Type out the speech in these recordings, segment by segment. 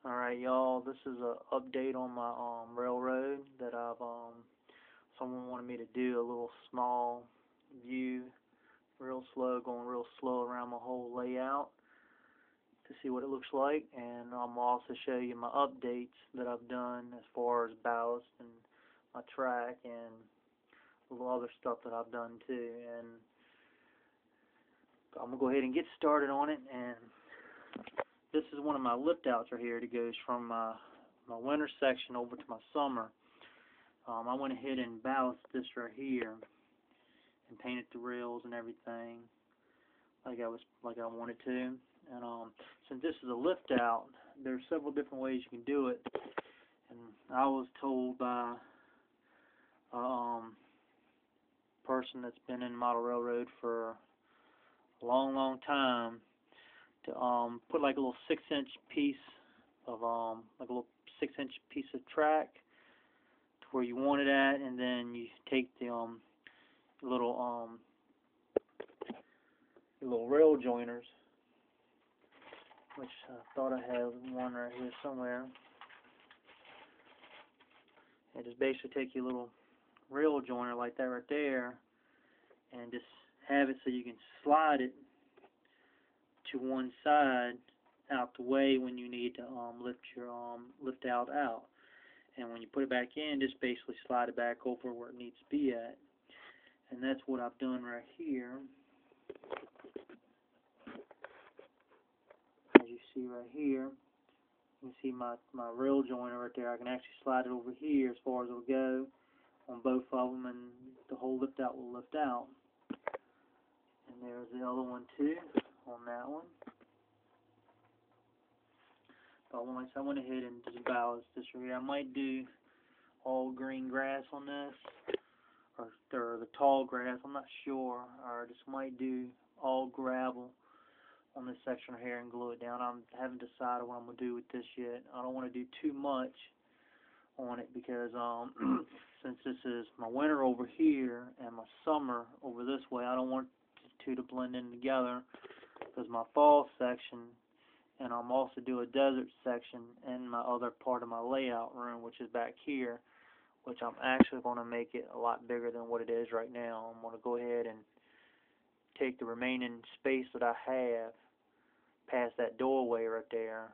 Alright, y'all, this is a update on my railroad that someone wanted me to do a little small view, real slow, going real slow around my whole layout to see what it looks like, and I'll also show you my updates that I've done as far as ballast and my track and a little other stuff that I've done too. And I'm gonna go ahead and get started on it. And this is one of my lift outs right here that goes from my winter section over to my summer. I went ahead and ballasted this right here and painted the rails and everything like I wanted to. And since this is a lift out, there's several different ways you can do it. And I was told by a person that's been in model railroad for a long time to put like a little 6-inch piece of like a little 6-inch piece of track to where you want it at, and then you take the little little rail joiners, which I thought I had one right here somewhere. And just basically take your little rail joiner like that right there, and just have it so you can slide it to one side out the way when you need to lift your lift out. And when you put it back in, just basically slide it back over where it needs to be at. And that's what I've done right here. As you see right here, you can see my rail joiner right there. I can actually slide it over here as far as it'll go on both of them, and the whole lift out will lift out. And there's the other one too on that one. But like I said, I went ahead and just ballast this right here. I might do all green grass on this, or the tall grass, I'm not sure, or I just might do all gravel on this section right here and glue it down. I haven't decided what I'm going to do with this yet. I don't want to do too much on it because since this is my winter over here and my summer over this way, I don't want the two to blend in together, because my fall section, and I'm also do a desert section in my other part of my layout room, which is back here, which I'm actually going to make it a lot bigger than what it is right now. I'm going to go ahead and take the remaining space that I have past that doorway right there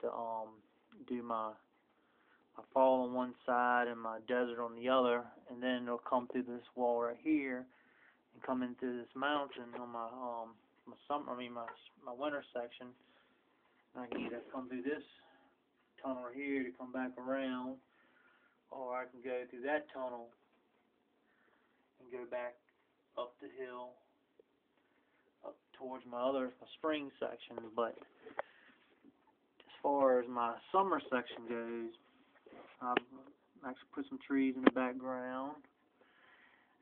to do my fall on one side and my desert on the other, and then it'll come through this wall right here and come into this mountain on my my winter section. I can either come through this tunnel right here to come back around, or I can go through that tunnel and go back up the hill up towards my spring section. But as far as my summer section goes, I've actually put some trees in the background.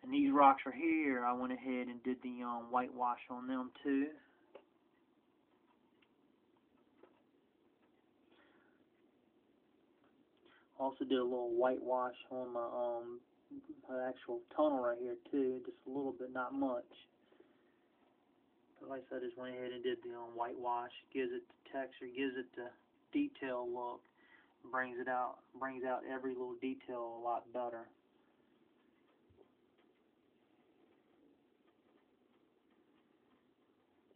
And these rocks right here, I went ahead and did the whitewash on them too. Also did a little whitewash on my actual tunnel right here too, just a little bit, not much. But like I said, I just went ahead and did the whitewash. Gives it the texture, gives it the detail look, brings out every little detail a lot better.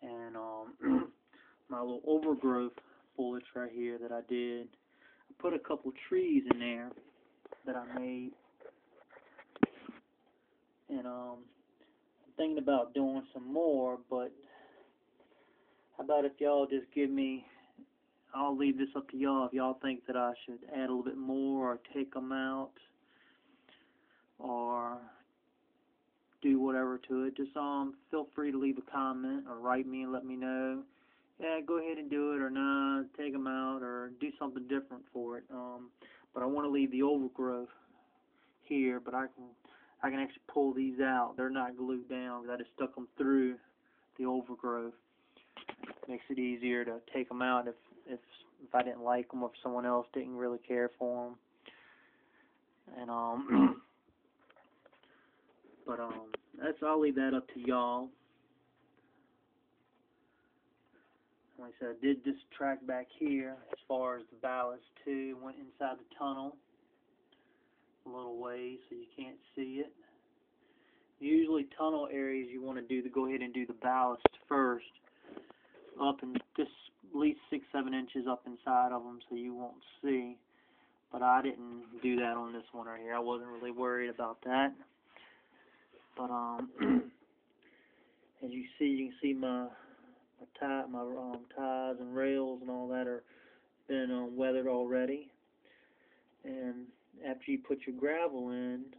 And my little overgrowth bullets right here that I did, I put a couple trees in there that I made. And I'm thinking about doing some more, but how about if y'all just give me, I'll leave this up to y'all if y'all think that I should add a little bit more or take them out or do whatever to it. Just feel free to leave a comment or write me and let me know. Yeah, go ahead and do it, or nah, take them out, or do something different for it. But I want to leave the overgrowth here, but I can actually pull these out. They're not glued down because I just stuck them through the overgrowth. Makes it easier to take them out if I didn't like them or if someone else didn't really care for them. And but I'll leave that up to y'all. like I said, I did this track back here as far as the ballast too. Went inside the tunnel a little ways so you can't see it. Usually tunnel areas you want to go ahead and do the ballast first, up and just at least 6-7 inches up inside of them so you won't see. But I didn't do that on this one right here. I wasn't really worried about that. But as you can see my ties and rails and all that are been weathered already. And after you put your gravel in,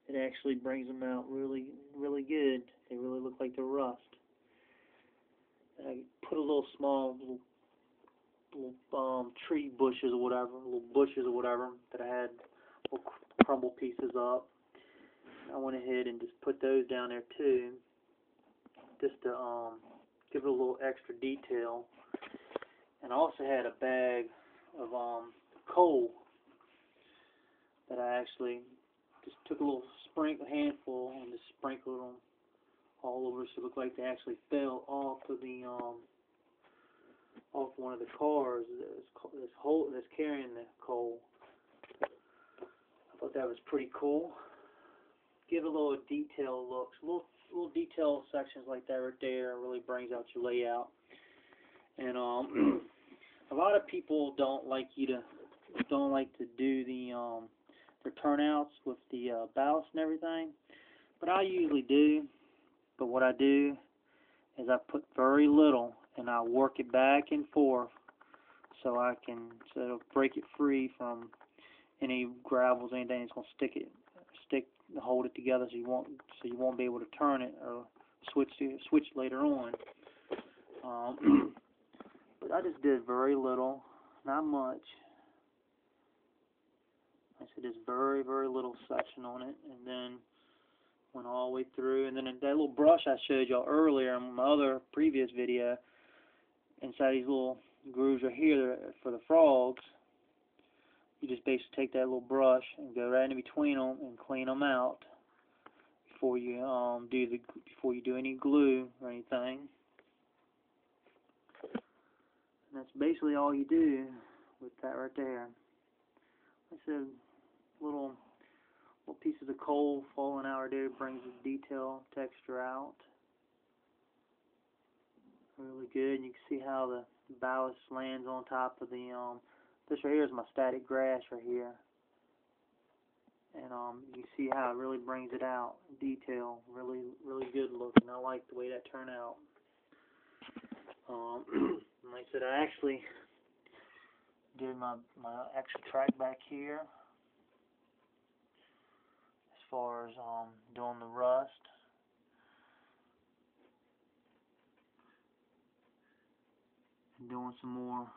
it actually brings them out really, really good. They really look like they're rust. I put a little small tree bushes or whatever, little bushes or whatever that I had little crumble pieces up. I went ahead and just put those down there too, just to give it a little extra detail. And I also had a bag of coal that I actually just took a little handful and just sprinkled them all over so it looked like they actually fell off of the off one of the cars that's carrying the coal. I thought that was pretty cool. Give it a little detail looks, little detail sections like that right there really brings out your layout. And a lot of people don't like to do the their turnouts with the ballast and everything, but I usually do. But what I do is I put very little and I work it back and forth so it'll break it free from any gravels, anything that's gonna hold it together, so you won't be able to turn it or switch later on. But I just did very little, not much. I said just very, very little section on it, and then went all the way through. And then that little brush I showed y'all earlier in my other previous video, inside these little grooves right here for the frogs, you just basically take that little brush and go right in between them and clean them out before you do any glue or anything. And that's basically all you do with that right there. Like I said, little pieces of coal falling out right there brings the detail texture out. Really good. And you can see how the ballast lands on top of the this right here is my static grass right here. And you can see how it really brings it out. Detail, really, really good looking. I like the way that turned out. Like I said, I actually did my extra track back here as far as doing the rust. And doing some more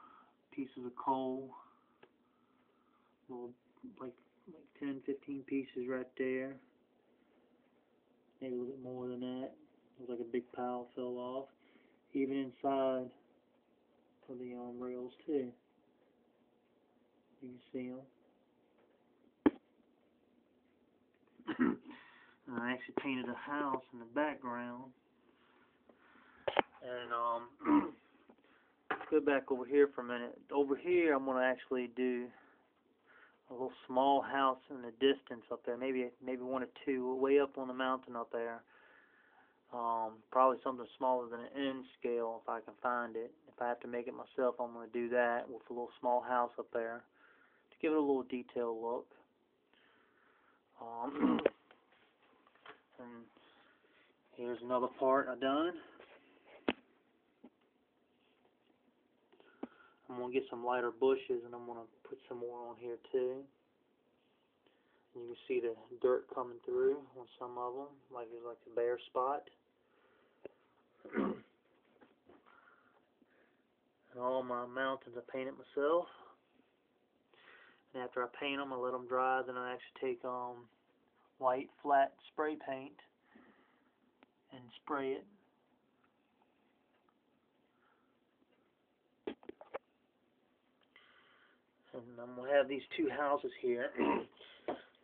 pieces of coal, little like 10-15 pieces right there, maybe a little bit more than that. It was like a big pile fell off, even inside of the rails too. You can see them. And I actually painted a house in the background. And go back over here for a minute. Over here, I'm going to actually do a little small house in the distance up there, maybe one or two, way up on the mountain up there. Probably something smaller than an N scale if I can find it. If I have to make it myself, I'm going to do that with a little small house up there to give it a little detailed look. And here's another part I done. I'm going to get some lighter bushes and I'm going to put some more on here too. And you can see the dirt coming through on some of them, like there's like a bare spot. And all my mountains I painted myself. And after I paint them, I let them dry. Then I actually take white flat spray paint and spray it. And I'm going to have these two houses here.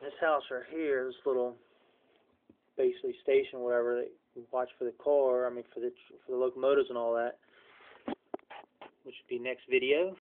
This house right here, this little basically station, whatever, that you watch for the car, for the locomotives and all that. the next video.